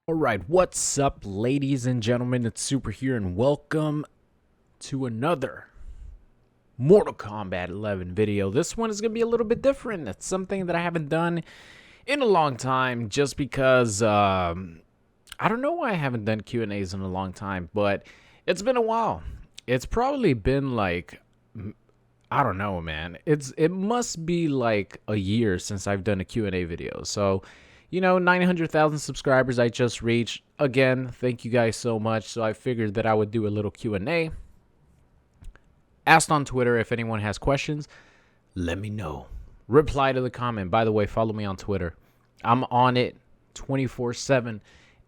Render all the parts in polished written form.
All right, what's up, ladies and gentlemen? It's Super here, and welcome to another Mortal Kombat 11 video. This one is going to be a little bit different. It's something that I haven't done in a long time just because, I don't know why I haven't done Q&As in a long time, but it's been a while. It's probably been like, I don't know, man. It must be like a year since I've done a Q&A video. So, 900,000 subscribers I just reached. Again, thank you guys so much. So I figured that I would do a little Q&A. Asked on Twitter if anyone has questions. Let me know. Reply to the comment. By the way, follow me on Twitter. I'm on it 24/7.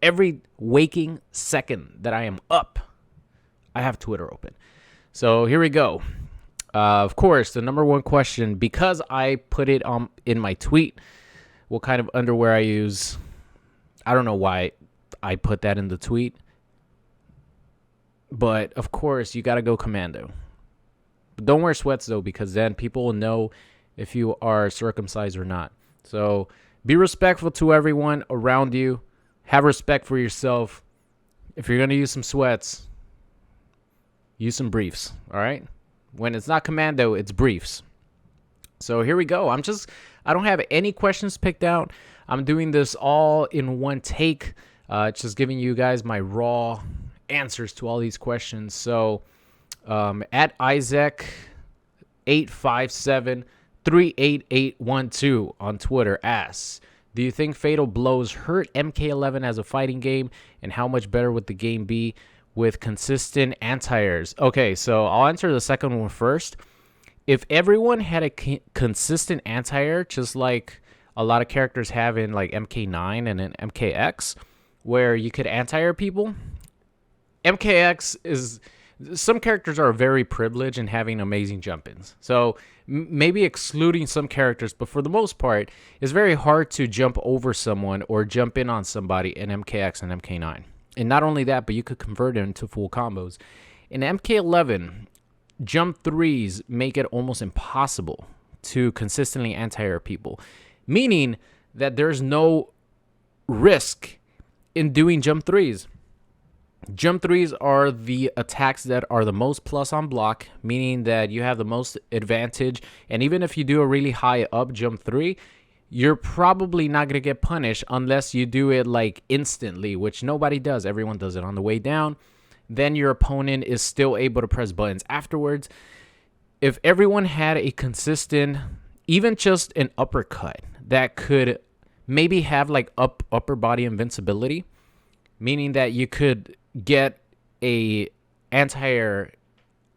Every waking second that I am up, I have Twitter open. So here we go. Of course, the number one question, because I put it in my tweet, what kind of underwear I use. I don't know why I put that in the tweet. But, of course, you got to go commando. But don't wear sweats, though, because then people will know if you are circumcised or not. So be respectful to everyone around you. Have respect for yourself. If you're going to use some sweats, use some briefs, all right? When it's not commando, it's briefs. So here we go. I don't have any questions picked out. I'm doing this all in one take. Just giving you guys my raw answers to all these questions. So at Isaac 857-38812 on Twitter asks, do you think Fatal Blows hurt MK11 as a fighting game, and how much better would the game be with consistent anti-airs? Okay, so I'll answer the second one first. If everyone had a consistent anti-air, just like a lot of characters have in like MK9 and in MKX, where you could anti-air people, MKX is... Some characters are very privileged in having amazing jump-ins. So maybe excluding some characters, but for the most part, it's very hard to jump over someone or jump in on somebody in MKX and MK9. And not only that, but you could convert it into full combos. In MK11... jump threes make it almost impossible to consistently anti-air people, meaning that there's no risk in doing jump threes. Jump threes are the attacks that are the most plus on block, meaning that you have the most advantage. And even if you do a really high up jump three, you're probably not going to get punished unless you do it like instantly, which nobody does. Everyone does it on the way down. Then your opponent is still able to press buttons afterwards. If everyone had a consistent, even just an uppercut that could maybe have like upper body invincibility, meaning that you could get a anti-air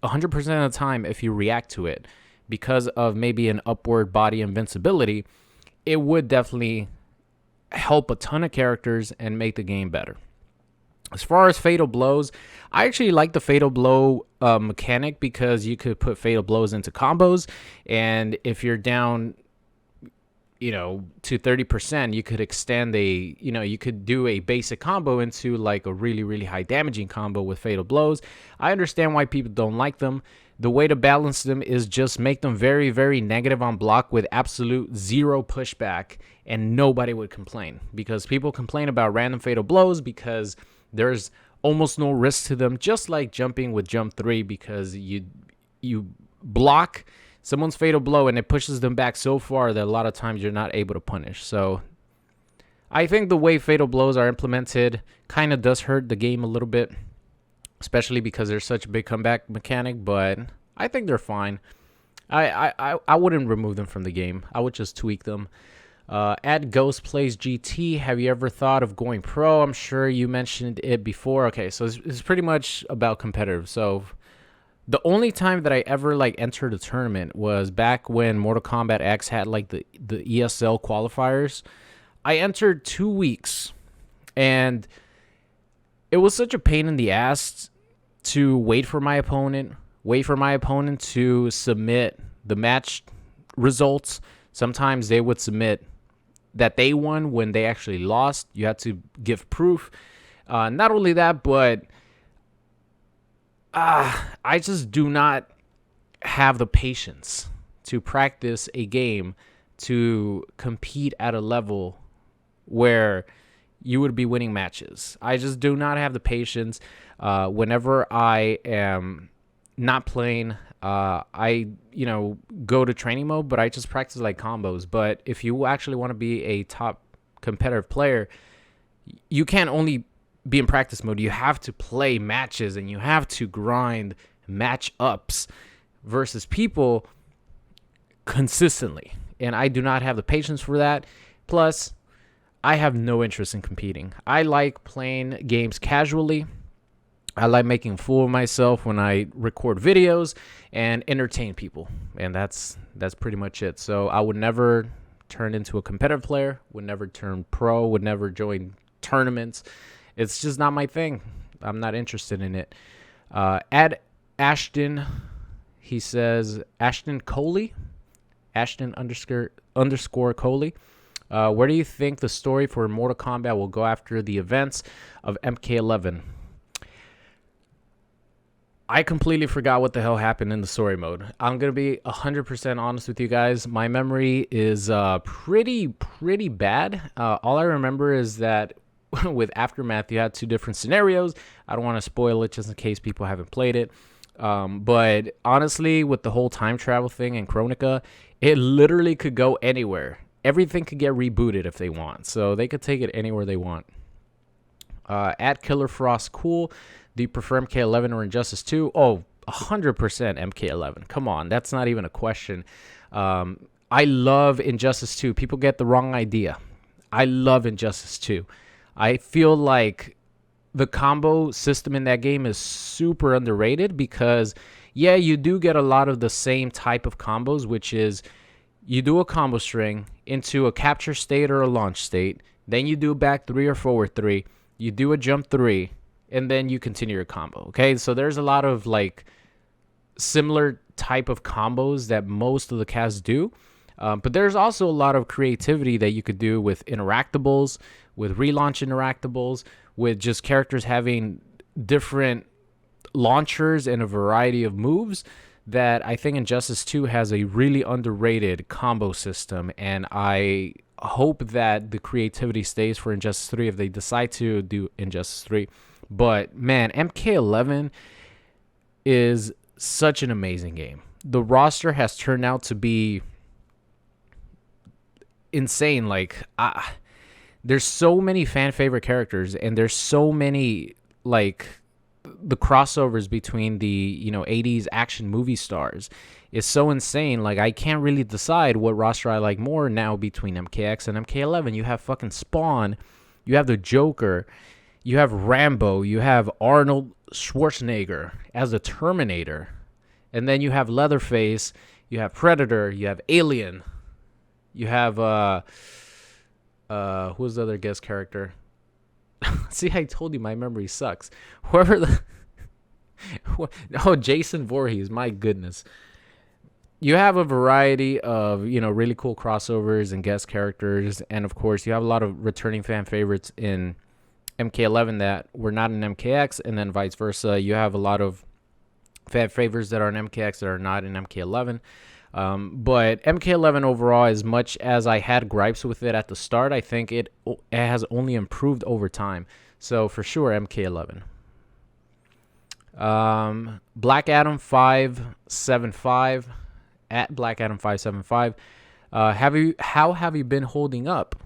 100% of the time if you react to it because of maybe an upward body invincibility, it would definitely help a ton of characters and make the game better. As far as Fatal Blows, I actually like the Fatal Blow mechanic because you could put Fatal Blows into combos, and if you're down, to 30%, you could extend you could do a basic combo into like a really, really high damaging combo with Fatal Blows. I understand why people don't like them. The way to balance them is just make them very, very negative on block with absolute zero pushback, and nobody would complain, because people complain about random Fatal Blows because there's almost no risk to them, just like jumping with jump 3, because you block someone's Fatal Blow and it pushes them back so far that a lot of times you're not able to punish. So I think the way Fatal Blows are implemented kind of does hurt the game a little bit, especially because there's such a big comeback mechanic, but I think they're fine. I wouldn't remove them from the game. I would just tweak them. At Ghost Plays GT, have you ever thought of going pro? I'm sure you mentioned it before. Okay, so it's pretty much about competitive. So the only time that I ever entered a tournament was back when Mortal Kombat X had the ESL qualifiers. I entered 2 weeks, and it was such a pain in the ass to wait for my opponent to submit the match results. Sometimes they would submit that they won when they actually lost. You had to give proof. Not only that, but I just do not have the patience to practice a game to compete at a level where you would be winning matches. I just do not have the patience. Whenever I am not playing, I go to training mode, but I just practice like combos. But if you actually want to be a top competitive player, you can't only be in practice mode. You have to play matches and you have to grind match ups versus people consistently. And I do not have the patience for that. Plus, I have no interest in competing. I like playing games casually. I like making a fool of myself when I record videos and entertain people. And that's pretty much it. So I would never turn into a competitive player, would never turn pro, would never join tournaments. It's just not my thing. I'm not interested in it. At Ashton, he says, Ashton Coley, Ashton underscore Coley. Where do you think the story for Mortal Kombat will go after the events of MK11? I completely forgot what the hell happened in the story mode. I'm going to be 100% honest with you guys. My memory is pretty bad. All I remember is that with Aftermath, you had 2 different scenarios. I don't want to spoil it just in case people haven't played it. But honestly, with the whole time travel thing in Chronica, it literally could go anywhere. Everything could get rebooted if they want. So they could take it anywhere they want. At Killer Frost Cool, do you prefer MK11 or Injustice 2? Oh, 100% MK11. Come on, that's not even a question. I love Injustice 2. People get the wrong idea. I love Injustice 2. I feel like the combo system in that game is super underrated because, yeah, you do get a lot of the same type of combos, which is you do a combo string into a capture state or a launch state, then you do back 3 or forward 3, you do a jump 3, and then you continue your combo. Okay, so there's a lot of like similar type of combos that most of the casts do. But there's also a lot of creativity that you could do with interactables, with relaunch interactables, with just characters having different launchers and a variety of moves that I think Injustice 2 has a really underrated combo system. And I hope that the creativity stays for Injustice 3 if they decide to do Injustice 3. But man, MK11 is such an amazing game. The roster has turned out to be insane. Like, there's so many fan favorite characters, and there's so many like the crossovers between the 80s action movie stars is so insane. Like, I can't really decide what roster I like more now between MKX and MK11. You have fucking Spawn, you have the Joker, you have Rambo, you have Arnold Schwarzenegger as the Terminator, and then you have Leatherface, you have Predator, you have Alien, you have who's the other guest character? See, I told you my memory sucks. Whoever the Jason Voorhees, my goodness. You have a variety of, really cool crossovers and guest characters, and of course, you have a lot of returning fan favorites in MK11 that were not in MKX, and then vice versa. You have a lot of fan favorites that are in MKX that are not in MK11. But MK11 overall, as much as I had gripes with it at the start, I think it has only improved over time. So for sure, MK11. Black Adam 575 at Black Adam 575. How have you been holding up,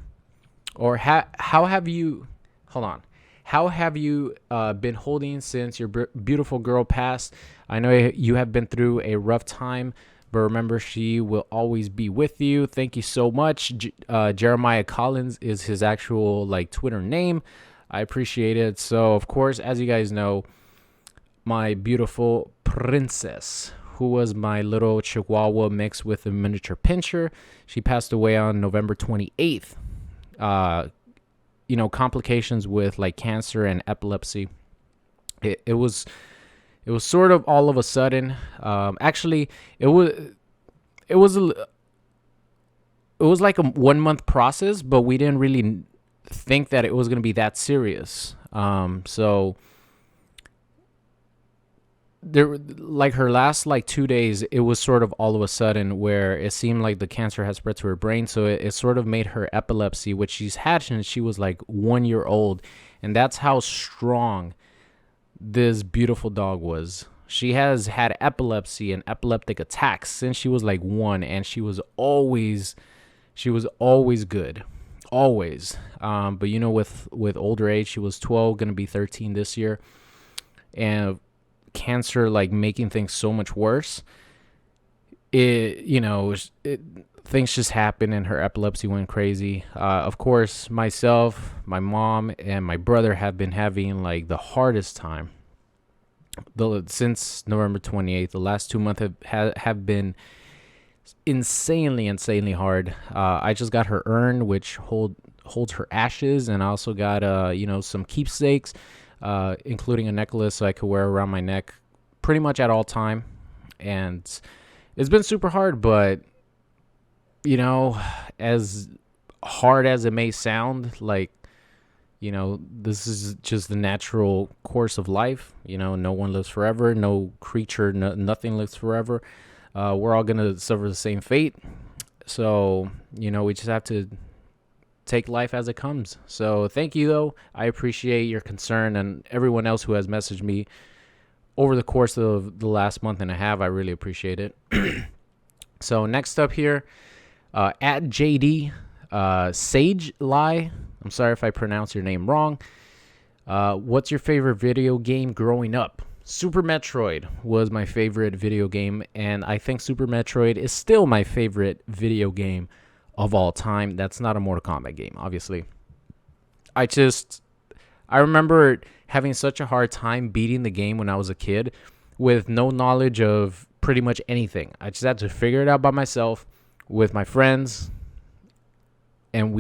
or how have you? Hold on. How have you been holding since your beautiful girl passed? I know you have been through a rough time, but remember, she will always be with you. Thank you so much. Jeremiah Collins is his actual Twitter name. I appreciate it. So, of course, as you guys know, my beautiful princess, who was my little Chihuahua mixed with a miniature pinscher, she passed away on November 28th. Complications with cancer and epilepsy. It was sort of all of a sudden. Actually, it was like a 1 month process, but we didn't really think that it was going to be that serious. So there, like her last like 2 days, it was sort of all of a sudden where it seemed like the cancer had spread to her brain. So it sort of made her epilepsy, which she's had since she was like 1 year old. And that's how strong this beautiful dog was. She has had epilepsy and epileptic attacks since she was like one, and she was always good, always. But with older age, she was 12, gonna be 13 this year, and cancer like making things so much worse. Things just happened, and her epilepsy went crazy. Of course, myself, my mom, and my brother have been having like the hardest time. Since November 28th, the last 2 months have been insanely hard. I just got her urn, which holds her ashes, and I also got some keepsakes, including a necklace so I could wear around my neck pretty much at all time. And it's been super hard, but as hard as it may sound, like, this is just the natural course of life. No one lives forever. No creature, nothing lives forever. We're all going to suffer the same fate. So, we just have to take life as it comes. So thank you, though. I appreciate your concern, and everyone else who has messaged me over the course of the last month and a half. I really appreciate it. So next up here, at JD Sage Lie. I'm sorry if I pronounce your name wrong. What's your favorite video game growing up? Super Metroid was my favorite video game, and I think Super Metroid is still my favorite video game of all time. That's not a Mortal Kombat game, obviously. I remember having such a hard time beating the game when I was a kid with no knowledge of pretty much anything. I just had to figure it out by myself with my friends. And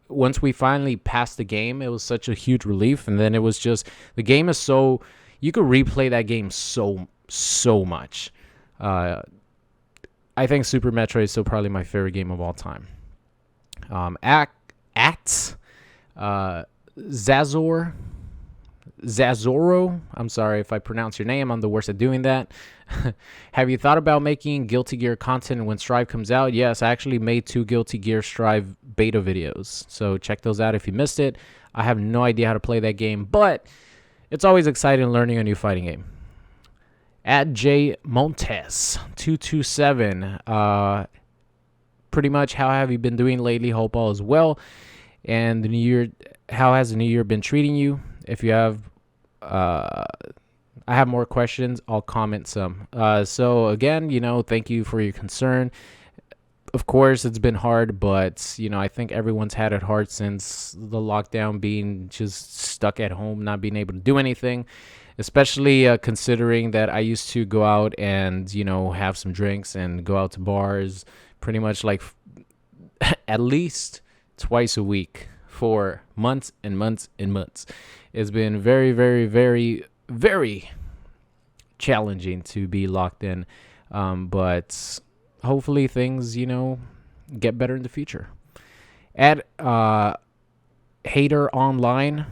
once we finally passed the game, it was such a huge relief. And then it was just, the game is so, you could replay that game so much. I think Super Metroid is still probably my favorite game of all time. Zazoro, I'm sorry if I pronounce your name. I'm the worst at doing that. Have you thought about making Guilty Gear content when Strive comes out? Yes, I actually made 2 Guilty Gear Strive beta videos, so check those out if you missed it. I have no idea how to play that game, but it's always exciting learning a new fighting game. At J Montes 227, pretty much, how have you been doing lately? Hope all is well. And the new year, how has the new year been treating you? If you have, I have more questions, I'll comment some. So again, thank you for your concern. Of course, it's been hard, but I think everyone's had it hard since the lockdown, being just stuck at home, not being able to do anything. Especially considering that I used to go out and have some drinks and go out to bars, pretty much like at least twice a week for months and months and months. It's been very, very, very, very challenging to be locked in, but hopefully things get better in the future. At Hater Online,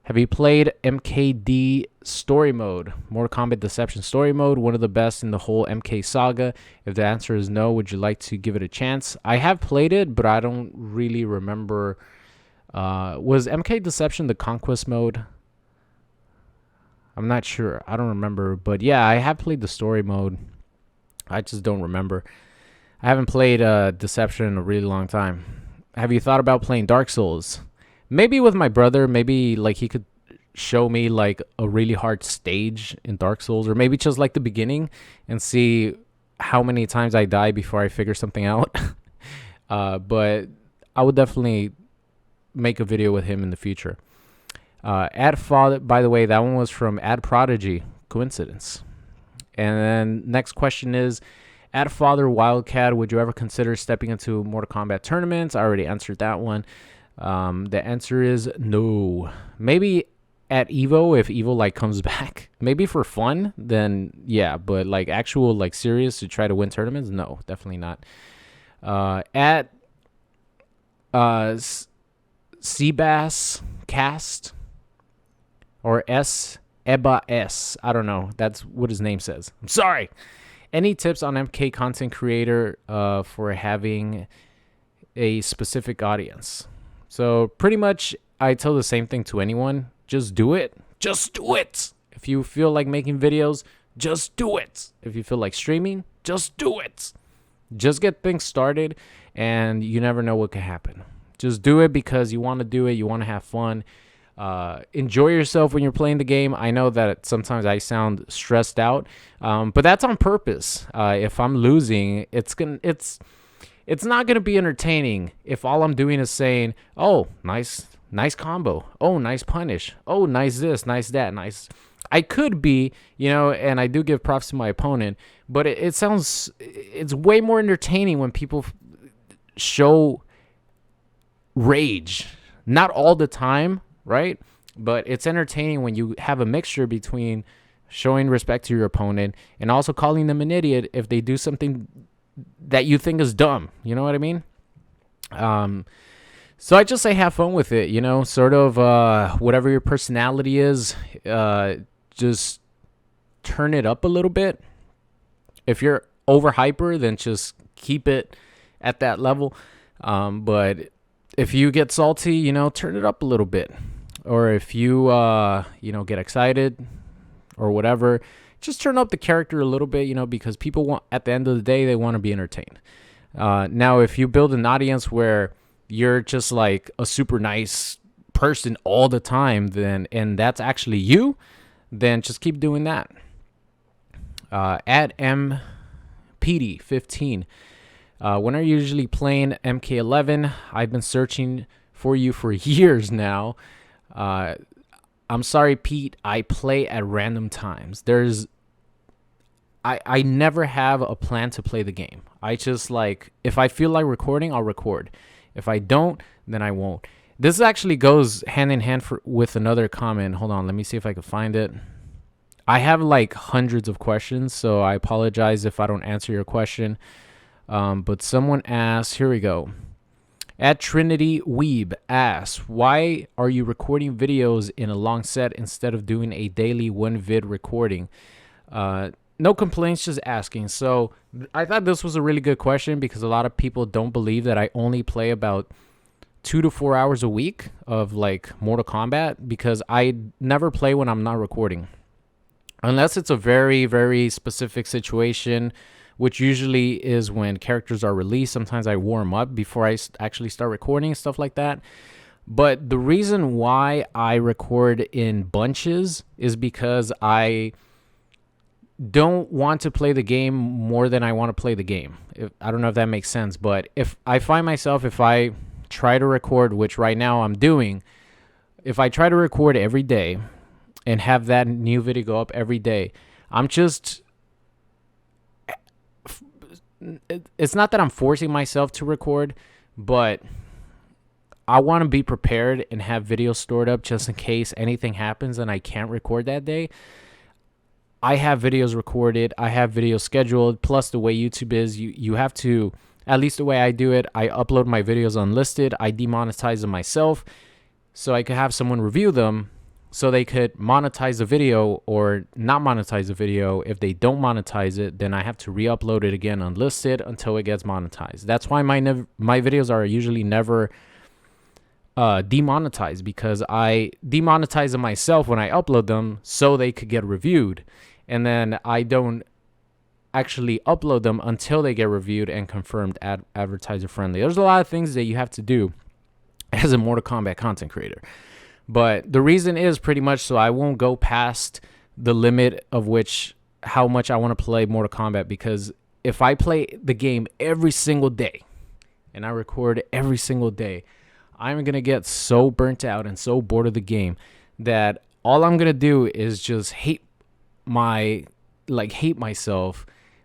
have you played MKD Story Mode, Mortal Kombat Deception Story Mode, one of the best in the whole MK saga? If the answer is no, would you like to give it a chance? I have played it, but I don't really remember. Was MK Deception the Conquest Mode? I'm not sure. I don't remember. But yeah, I have played the Story Mode. I just don't remember. I haven't played Deception in a really long time. Have you thought about playing Dark Souls? Maybe with my brother. Maybe like he could show me like a really hard stage in Dark Souls, or maybe just like the beginning and see how many times I die before I figure something out. But I would definitely make a video with him in the future. Ad Father, by the way, that one was from Ad Prodigy. Coincidence. And then next question is, Ad Father Wildcat, would you ever consider stepping into Mortal Kombat tournaments? I already answered that one. The answer is no. Maybe at Evo, if Evo like comes back, maybe for fun, then yeah. But like actual like serious to try to win tournaments, no, definitely not. At Seabass Cast or Eba S. I don't know. That's what his name says. I'm sorry. Any tips on MK content creator for having a specific audience? So pretty much I tell the same thing to anyone. Just do it. Just do it. If you feel like making videos, just do it. If you feel like streaming, just do it. Just get things started, and you never know what could happen. Just do it because you want to do it. You want to have fun. Enjoy yourself when you're playing the game. I know that sometimes I sound stressed out, but that's on purpose. If I'm losing, it's not gonna be entertaining if all I'm doing is saying, "Oh, nice combo. Oh, nice punish. Oh, nice this, nice that, nice." I could be, and I do give props to my opponent, but it's way more entertaining when people show rage. Not all the time, right? But it's entertaining when you have a mixture between showing respect to your opponent and also calling them an idiot if they do something that you think is dumb. You know what I mean? So I just say have fun with it, sort of whatever your personality is, just turn it up a little bit. If you're over hyper, then just keep it at that level. But if you get salty, turn it up a little bit. Or if you, get excited or whatever, just turn up the character a little bit, because people want, at the end of the day, they want to be entertained. Now, if you build an audience where you're just like a super nice person all the time, and that's actually you, then just keep doing that. At MPD15. When are you usually playing MK11? I've been searching for you for years now. I'm sorry, Pete. I play at random times. I never have a plan to play the game. I just if I feel like recording, I'll record. If I don't, then I won't. This actually goes hand in hand with another comment. Hold on, let me see if I can find it. I have hundreds of questions, so I apologize if I don't answer your question. But someone asked, here we go. At Trinity Weeb asks, why are you recording videos in a long set instead of doing a daily one vid recording? No complaints, just asking. So I thought this was a really good question because a lot of people don't believe that I only play about 2 to 4 hours a week of Mortal Kombat, because I never play when I'm not recording. Unless it's a very, very specific situation, which usually is when characters are released. Sometimes I warm up before I actually start recording, stuff like that. But the reason why I record in bunches is because I don't want to play the game more than I want to play the game. I don't know if that makes sense, but if I find myself, if I try to record, which right now I'm doing, if I try to record every day and have that new video go up every day, it's not that I'm forcing myself to record, but I want to be prepared and have videos stored up just in case anything happens and I can't record that day. I have videos recorded. I have videos scheduled. Plus, the way YouTube is, you have to, at least the way I do it, I upload my videos unlisted. I demonetize them myself so I could have someone review them so they could monetize the video or not monetize the video. If they don't monetize it, then I have to re-upload it again unlisted until it gets monetized. That's why my videos are usually never demonetized, because I demonetize them myself when I upload them so they could get reviewed. And then I don't actually upload them until they get reviewed and confirmed advertiser friendly. There's a lot of things that you have to do as a Mortal Kombat content creator. But the reason is pretty much so I won't go past the limit of how much I want to play Mortal Kombat, because if I play the game every single day and I record every single day, I'm going to get so burnt out and so bored of the game that all I'm going to do is just hate myself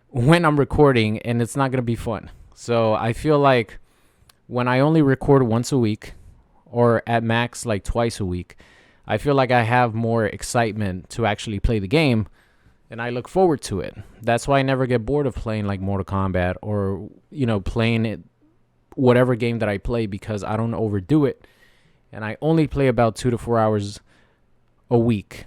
when I'm recording, and it's not going to be fun. So I feel like when I only record once a week, or at max twice a week, I feel like I have more excitement to actually play the game, and I look forward to it. That's why I never get bored of playing Mortal Kombat or playing it, whatever game that I play, because I don't overdo it, and I only play about 2 to 4 hours a week.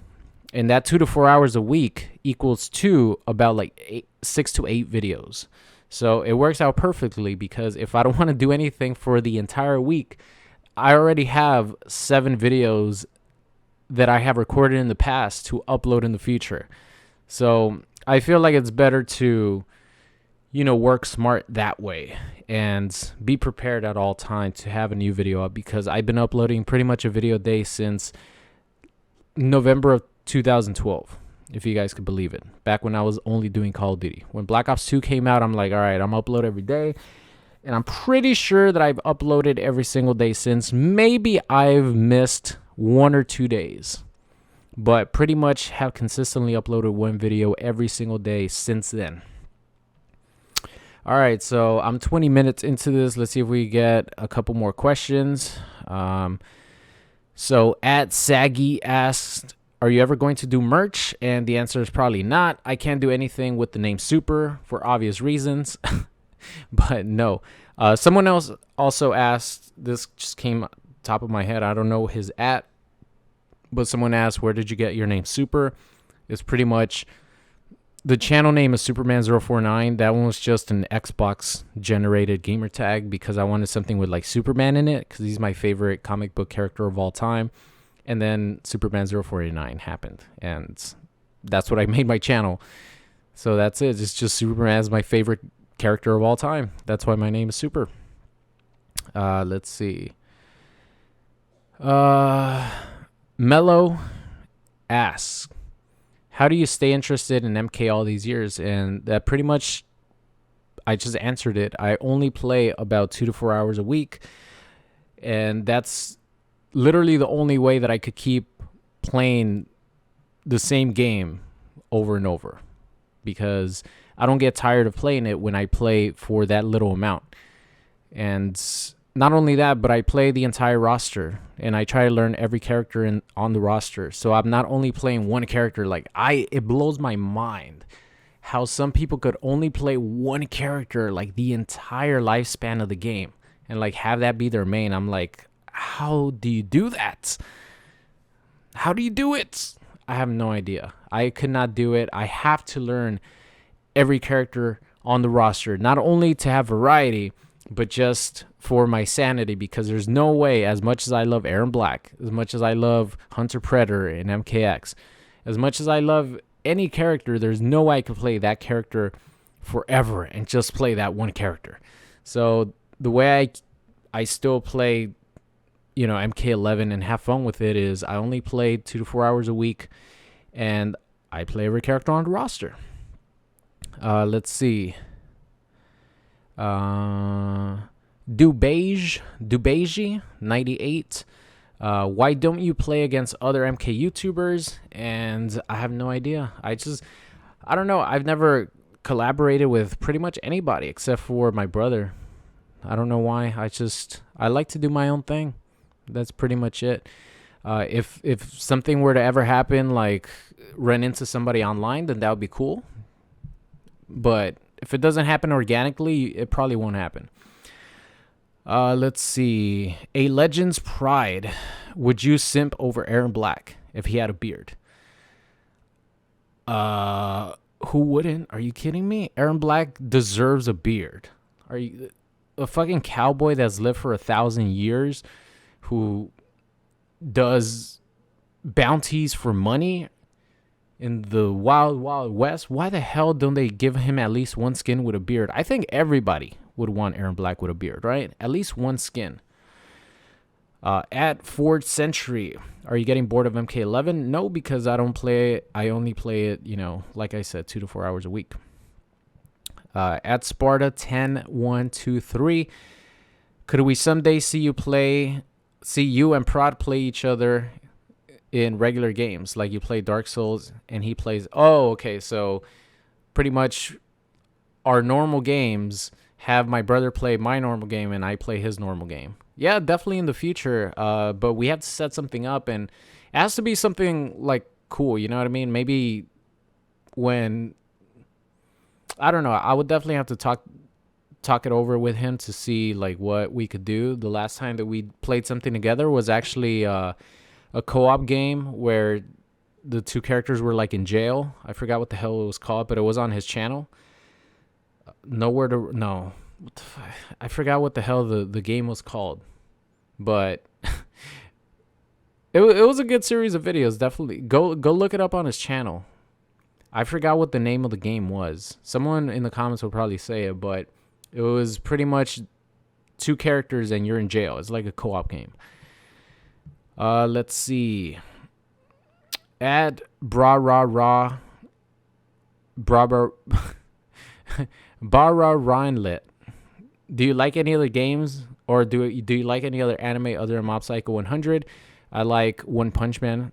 And that 2 to 4 hours a week equals to about like 6 to 8 videos. So it works out perfectly because if I don't want to do anything for the entire week, I already have 7 videos that I have recorded in the past to upload in the future. So I feel like it's better to, work smart that way and be prepared at all times to have a new video up, because I've been uploading pretty much a video a day since November of 2012, if you guys could believe it. Back when I was only doing Call of Duty. When Black Ops 2 came out, I'm like, all right, I'm upload every day. And I'm pretty sure that I've uploaded every single day since. Maybe I've missed 1 or 2 days, but pretty much have consistently uploaded one video every single day since then. All right, so I'm 20 minutes into this. Let's see if we get a couple more questions. So at Saggy asked, are you ever going to do merch? And the answer is probably not. I can't do anything with the name Super for obvious reasons. But no. Someone else also asked, this just came top of my head, I don't know his @ but someone asked, where did you get your name Super? It's pretty much, the channel name is Superman049. That one was just an Xbox generated gamer tag because I wanted something with like Superman in it, because he's my favorite comic book character of all time. And then Superman049 happened, and that's what I made my channel. So that's it. It's just Superman is my favorite character of all time. That's why my name is Super. Let's see. Mello asks, how do you stay interested in MK all these years? And that pretty much, I just answered it. I only play about 2 to 4 hours a week, and that's literally the only way that I could keep playing the same game over and over, because I don't get tired of playing it when I play for that little amount. And not only that, but I play the entire roster, and I try to learn every character on the roster. So I'm not only playing one character. It blows my mind how some people could only play one character like the entire lifespan of the game and like have that be their main. I'm like, how do you do that? How do you do it? I have no idea. I could not do it. I have to learn every character on the roster, not only to have variety, but just for my sanity, because there's no way, as much as I love Aaron Black, as much as I love Hunter Predator and MKX, as much as I love any character, there's no way I could play that character forever and just play that one character. So the way I still play, MK11 and have fun with it is I only play 2 to 4 hours a week, and I play every character on the roster. Let's see. Dubeige 98. Why don't you play against other MK YouTubers? And I have no idea. I don't know. I've never collaborated with pretty much anybody except for my brother. I don't know why. I like to do my own thing. That's pretty much it. If something were to ever happen, like run into somebody online, then that would be cool. But if it doesn't happen organically, it probably won't happen. Let's see. A Legend's Pride. Would you simp over Aaron Black if he had a beard? Who wouldn't? Are you kidding me? Aaron Black deserves a beard. Are you a fucking cowboy that's lived for 1,000 years, who does bounties for money in the wild, wild west? Why the hell don't they give him at least one skin with a beard? I think everybody would want Aaron Black with a beard, right? At least one skin. At Ford Century, are you getting bored of MK11? No, because I don't play it. I only play it, like I said, 2 to 4 hours a week. At Sparta 10-1-2-3, could we someday see you and Prod play each other in regular games, like you play Dark Souls and he plays? Oh, okay. So pretty much our normal games have my brother play my normal game and I play his normal game. Yeah, definitely in the future. But we have to set something up, and it has to be something like cool. You know what I mean? Maybe when, I don't know. I would definitely have to talk it over with him to see like what we could do. The last time that we played something together was actually a co-op game where the two characters were like in jail. I forgot what the hell it was called, but it was on his channel. Nowhere to no. What the I forgot what the hell the game was called, but it was a good series of videos. Definitely go look it up on his channel. I forgot what the name of the game was. Someone in the comments will probably say it, but it was pretty much two characters and you're in jail. It's like a co-op game. Let's see. At Bara Rhinlet. Do you like any other games, or do you like any other anime other than Mob Psycho 100? I like One Punch Man,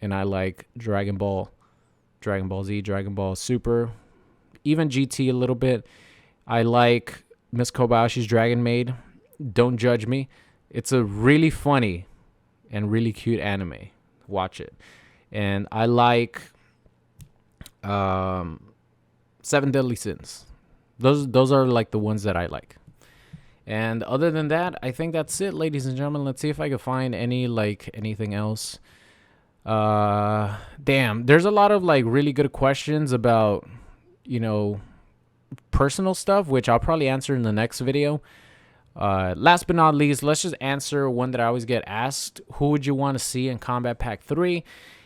and I like Dragon Ball Z, Dragon Ball Super, even GT a little bit. I like Miss Kobayashi's Dragon Maid. Don't judge me. It's a really funny and really cute anime. Watch it. And I like Seven Deadly Sins. Those are like the ones that I like. And other than that, I think that's it, ladies and gentlemen. Let's see if I can find anything else. Damn, there's a lot of like really good questions about, personal stuff, which I'll probably answer in the next video. Last but not least, let's just answer one that I always get asked. Who would you want to see in Kombat Pack 3?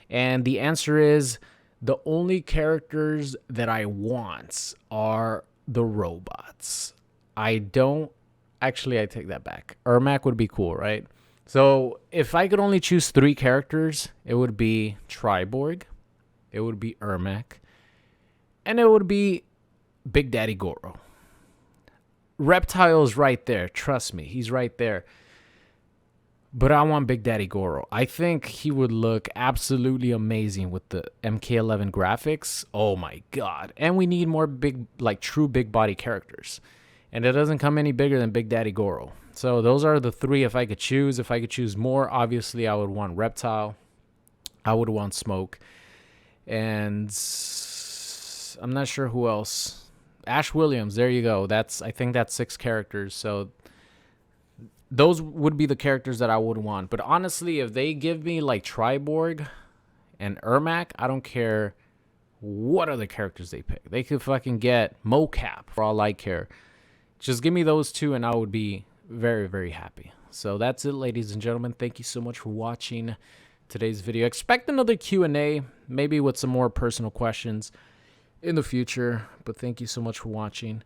And the answer is, the only characters that I want are the robots. I take that back. Ermac would be cool, right? So if I could only choose 3 characters, it would be Triborg, it would be Ermac, and it would be Big Daddy Goro. Reptile's right there. Trust me, he's right there. But I want Big Daddy Goro. I think he would look absolutely amazing with the MK11 graphics. Oh my god. And we need more true big body characters. And it doesn't come any bigger than Big Daddy Goro. So those are the 3 if I could choose. If I could choose more, obviously I would want Reptile. I would want Smoke. And I'm not sure who else. Ash Williams, there you go. I think that's 6 characters. So those would be the characters that I would want. But honestly, if they give me like Triborg and Ermac, I don't care what other characters they pick. They could fucking get Mocap for all I care. Just give me those 2 and I would be very, very happy. So that's it, ladies and gentlemen. Thank you so much for watching today's video. Expect another Q&A, maybe with some more personal questions in the future. But thank you so much for watching,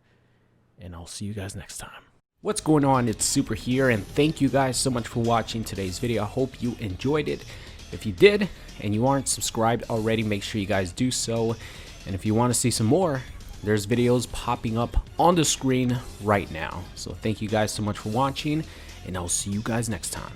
and I'll see you guys next time. What's going on? It's Super here, and thank you guys so much for watching today's video. I hope you enjoyed it. If you did and you aren't subscribed already, make sure you guys do so. And if you want to see some more, there's videos popping up on the screen right now. So thank you guys so much for watching, and I'll see you guys next time.